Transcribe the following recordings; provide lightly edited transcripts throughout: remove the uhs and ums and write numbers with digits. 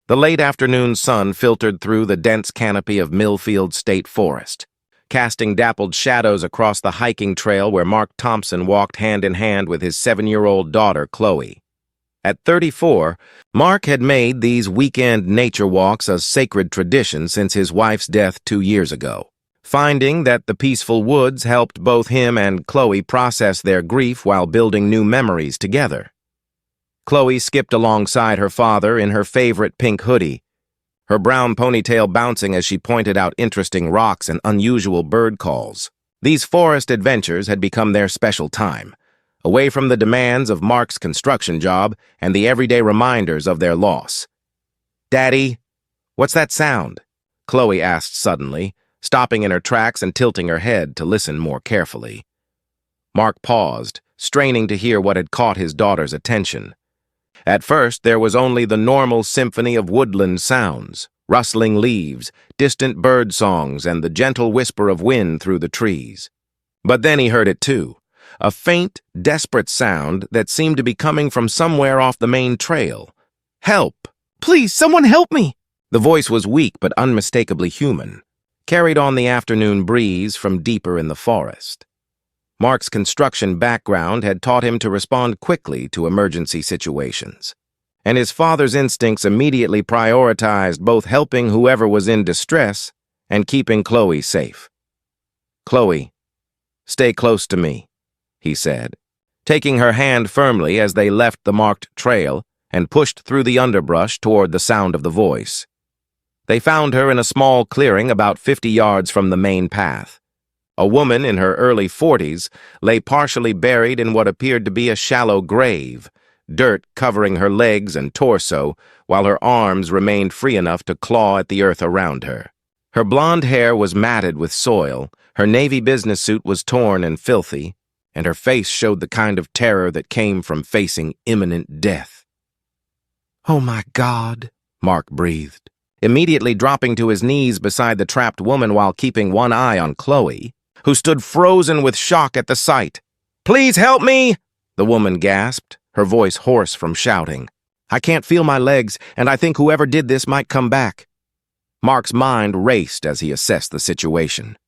The late afternoon sun filtered through the dense canopy of Millfield State Forest, casting dappled shadows across the hiking trail where Mark Thompson walked hand-in-hand with his 7-year-old daughter, Chloe. At 34, Mark had made these weekend nature walks a sacred tradition since his wife's death 2 years ago, finding that the peaceful woods helped both him and Chloe process their grief while building new memories together. Chloe skipped alongside her father in her favorite pink hoodie, her brown ponytail bouncing as she pointed out interesting rocks and unusual bird calls. These forest adventures had become their special time, away from the demands of Mark's construction job and the everyday reminders of their loss. "Daddy, what's that sound?" Chloe asked suddenly, stopping in her tracks and tilting her head to listen more carefully. Mark paused, straining to hear what had caught his daughter's attention. At first, there was only the normal symphony of woodland sounds, rustling leaves, distant bird songs, and the gentle whisper of wind through the trees. But then he heard it too, a faint, desperate sound that seemed to be coming from somewhere off the main trail. "Help! Please, someone help me!" The voice was weak but unmistakably human, carried on the afternoon breeze from deeper in the forest. Mark's construction background had taught him to respond quickly to emergency situations, and his father's instincts immediately prioritized both helping whoever was in distress and keeping Chloe safe. "Chloe, stay close to me," he said, taking her hand firmly as they left the marked trail and pushed through the underbrush toward the sound of the voice. They found her in a small clearing about 50 yards from the main path. A woman in her early 40s lay partially buried in what appeared to be a shallow grave, dirt covering her legs and torso, while her arms remained free enough to claw at the earth around her. Her blonde hair was matted with soil, her navy business suit was torn and filthy, and her face showed the kind of terror that came from facing imminent death. "Oh my God," Mark breathed, immediately dropping to his knees beside the trapped woman while keeping one eye on Chloe, who stood frozen with shock at the sight. "Please help me!" the woman gasped, her voice hoarse from shouting. "I can't feel my legs, and I think whoever did this might come back." Mark's mind raced as he assessed the situation.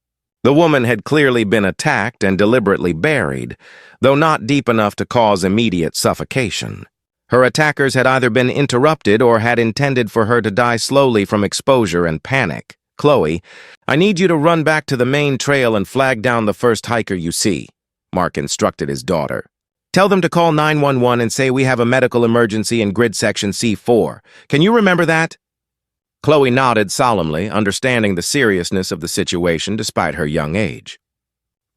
The woman had clearly been attacked and deliberately buried, though not deep enough to cause immediate suffocation. Her attackers had either been interrupted or had intended for her to die slowly from exposure and panic. "Chloe, I need you to run back to the main trail and flag down the first hiker you see," Mark instructed his daughter. "Tell them to call 911 and say we have a medical emergency in grid section C4. Can you remember that?" Chloe nodded solemnly, understanding the seriousness of the situation despite her young age.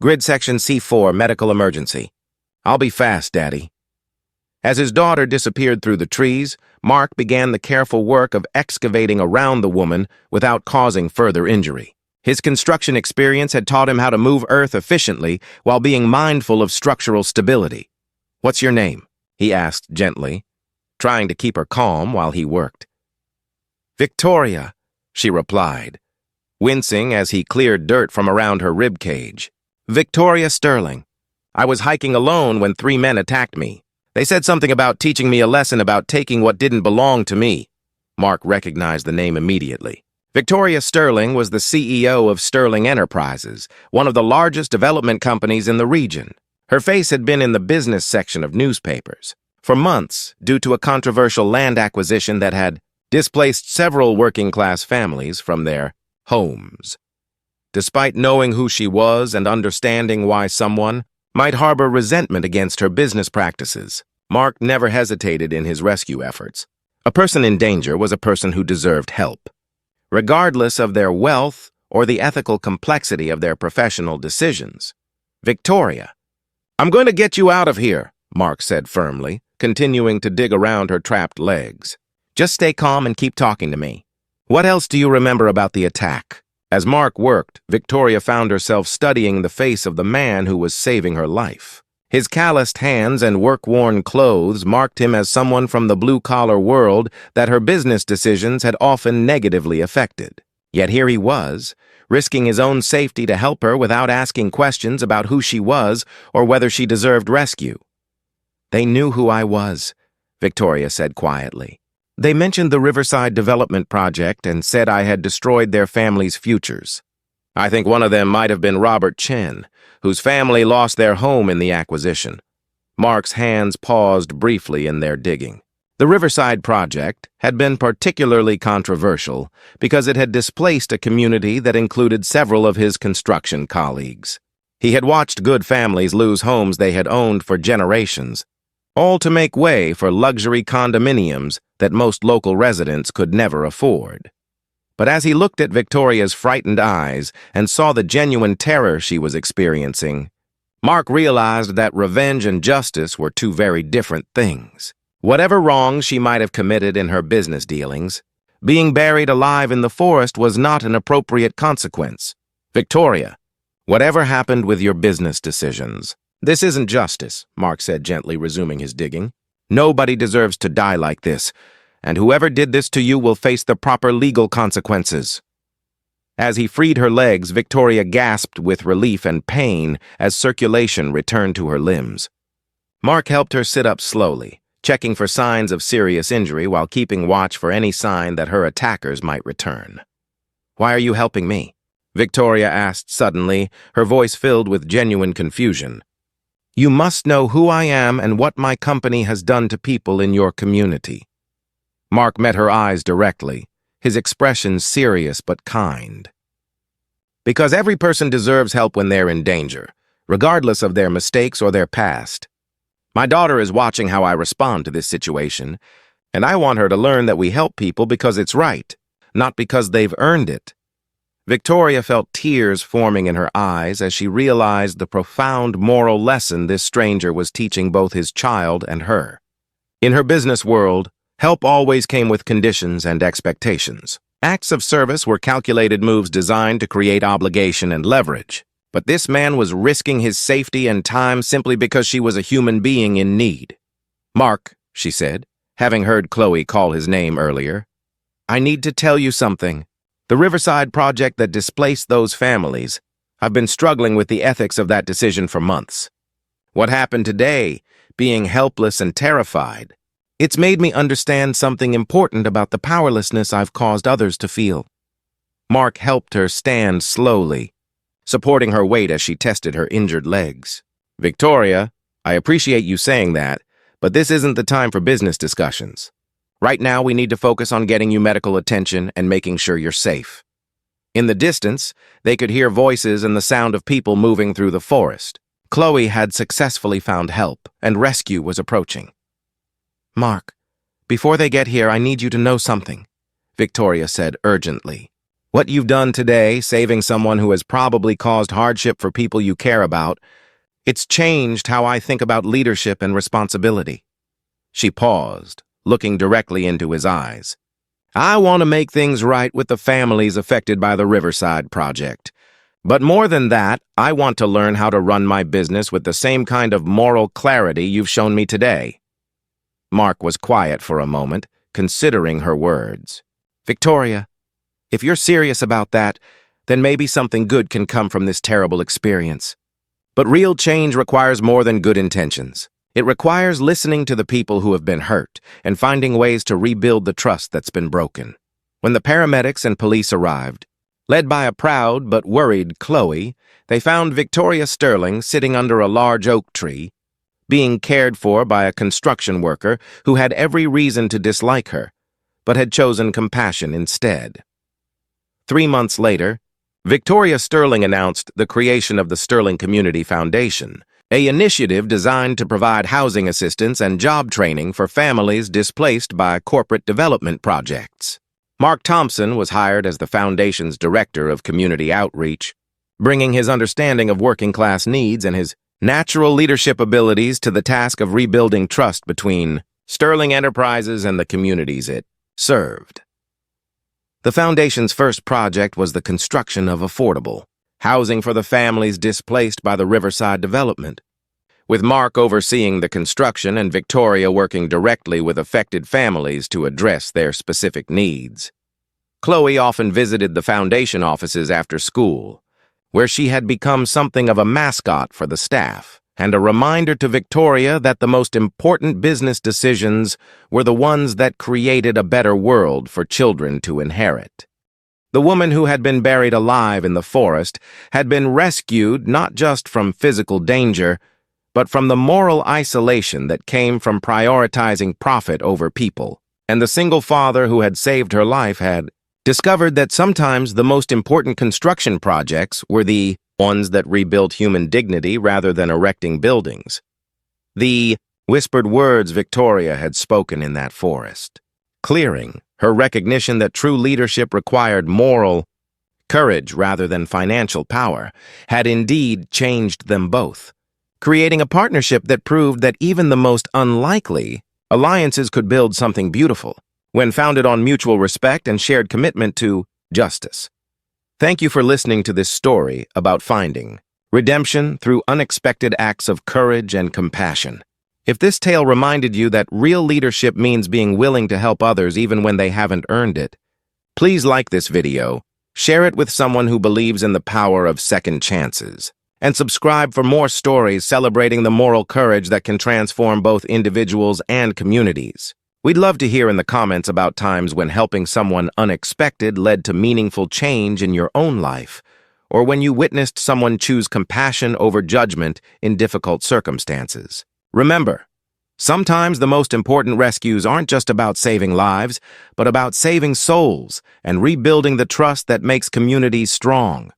"Grid section C4, medical emergency. I'll be fast, Daddy." As his daughter disappeared through the trees, Mark began the careful work of excavating around the woman without causing further injury. His construction experience had taught him how to move earth efficiently while being mindful of structural stability. "What's your name?" he asked gently, trying to keep her calm while he worked. "Victoria," she replied, wincing as he cleared dirt from around her rib cage. "Victoria Sterling. I was hiking alone when 3 men attacked me. They said something about teaching me a lesson about taking what didn't belong to me." Mark recognized the name immediately. Victoria Sterling was the CEO of Sterling Enterprises, one of the largest development companies in the region. Her face had been in the business section of newspapers for months due to a controversial land acquisition that had displaced several working-class families from their homes. Despite knowing who she was and understanding why someone might harbor resentment against her business practices, Mark never hesitated in his rescue efforts. A person in danger was a person who deserved help, regardless of their wealth or the ethical complexity of their professional decisions. "Victoria, I'm going to get you out of here," Mark said firmly, continuing to dig around her trapped legs. "Just stay calm and keep talking to me. What else do you remember about the attack?" As Mark worked, Victoria found herself studying the face of the man who was saving her life. His calloused hands and work-worn clothes marked him as someone from the blue-collar world that her business decisions had often negatively affected. Yet here he was, risking his own safety to help her without asking questions about who she was or whether she deserved rescue. "They knew who I was," Victoria said quietly. They mentioned the Riverside Development Project and said I had destroyed their family's futures. I think one of them might have been Robert Chen, whose family lost their home in the acquisition. Mark's hands paused briefly in their digging. The Riverside Project had been particularly controversial because it had displaced a community that included several of his construction colleagues. He had watched good families lose homes they had owned for generations, all to make way for luxury condominiums that most local residents could never afford. But as he looked at Victoria's frightened eyes and saw the genuine terror she was experiencing, Mark realized that revenge and justice were two very different things. Whatever wrongs she might have committed in her business dealings, being buried alive in the forest was not an appropriate consequence. Victoria, whatever happened with your business decisions? This isn't justice, Mark said gently, resuming his digging. Nobody deserves to die like this, and whoever did this to you will face the proper legal consequences. As he freed her legs, Victoria gasped with relief and pain as circulation returned to her limbs. Mark helped her sit up slowly, checking for signs of serious injury while keeping watch for any sign that her attackers might return. "Why are you helping me?" Victoria asked suddenly, her voice filled with genuine confusion. "You must know who I am and what my company has done to people in your community." Mark met her eyes directly, his expression serious but kind. "Because every person deserves help when they're in danger, regardless of their mistakes or their past. My daughter is watching how I respond to this situation, and I want her to learn that we help people because it's right, not because they've earned it." Victoria felt tears forming in her eyes as she realized the profound moral lesson this stranger was teaching both his child and her. In her business world, help always came with conditions and expectations. Acts of service were calculated moves designed to create obligation and leverage. But this man was risking his safety and time simply because she was a human being in need. "Mark," she said, having heard Chloe call his name earlier, "I need to tell you something. The Riverside Project that displaced those families, I've been struggling with the ethics of that decision for months. What happened today, being helpless and terrified, it's made me understand something important about the powerlessness I've caused others to feel." Mark helped her stand slowly, supporting her weight as she tested her injured legs. "Victoria, I appreciate you saying that, but this isn't the time for business discussions. Right now, we need to focus on getting you medical attention and making sure you're safe." In the distance, they could hear voices and the sound of people moving through the forest. Chloe had successfully found help, and rescue was approaching. "Mark, before they get here, I need you to know something," Victoria said urgently. "What you've done today, saving someone who has probably caused hardship for people you care about, it's changed how I think about leadership and responsibility." She paused, looking directly into his eyes. "I want to make things right with the families affected by the Riverside Project. But more than that, I want to learn how to run my business with the same kind of moral clarity you've shown me today." Mark was quiet for a moment, considering her words. "Victoria, if you're serious about that, then maybe something good can come from this terrible experience. But real change requires more than good intentions. It requires listening to the people who have been hurt and finding ways to rebuild the trust that's been broken." When the paramedics and police arrived, led by a proud but worried Chloe, they found Victoria Sterling sitting under a large oak tree, being cared for by a construction worker who had every reason to dislike her, but had chosen compassion instead. 3 months later, Victoria Sterling announced the creation of the Sterling Community Foundation, an initiative designed to provide housing assistance and job training for families displaced by corporate development projects. Mark Thompson was hired as the foundation's director of community outreach, bringing his understanding of working-class needs and his natural leadership abilities to the task of rebuilding trust between Sterling Enterprises and the communities it served. The foundation's first project was the construction of affordable housing for the families displaced by the Riverside development. With Mark overseeing the construction and Victoria working directly with affected families to address their specific needs. Chloe often visited the foundation offices after school, where she had become something of a mascot for the staff, and a reminder to Victoria that the most important business decisions were the ones that created a better world for children to inherit. The woman who had been buried alive in the forest had been rescued not just from physical danger, but from the moral isolation that came from prioritizing profit over people. And the single father who had saved her life had discovered that sometimes the most important construction projects were the ones that rebuilt human dignity rather than erecting buildings. The whispered words Victoria had spoken in that forest. Clearing her recognition that true leadership required moral courage rather than financial power had indeed changed them both, creating a partnership that proved that even the most unlikely alliances could build something beautiful when founded on mutual respect and shared commitment to justice. Thank you for listening to this story about finding redemption through unexpected acts of courage and compassion. If this tale reminded you that real leadership means being willing to help others even when they haven't earned it, please like this video, share it with someone who believes in the power of second chances, and subscribe for more stories celebrating the moral courage that can transform both individuals and communities. We'd love to hear in the comments about times when helping someone unexpected led to meaningful change in your own life, or when you witnessed someone choose compassion over judgment in difficult circumstances. Remember, sometimes the most important rescues aren't just about saving lives, but about saving souls and rebuilding the trust that makes communities strong.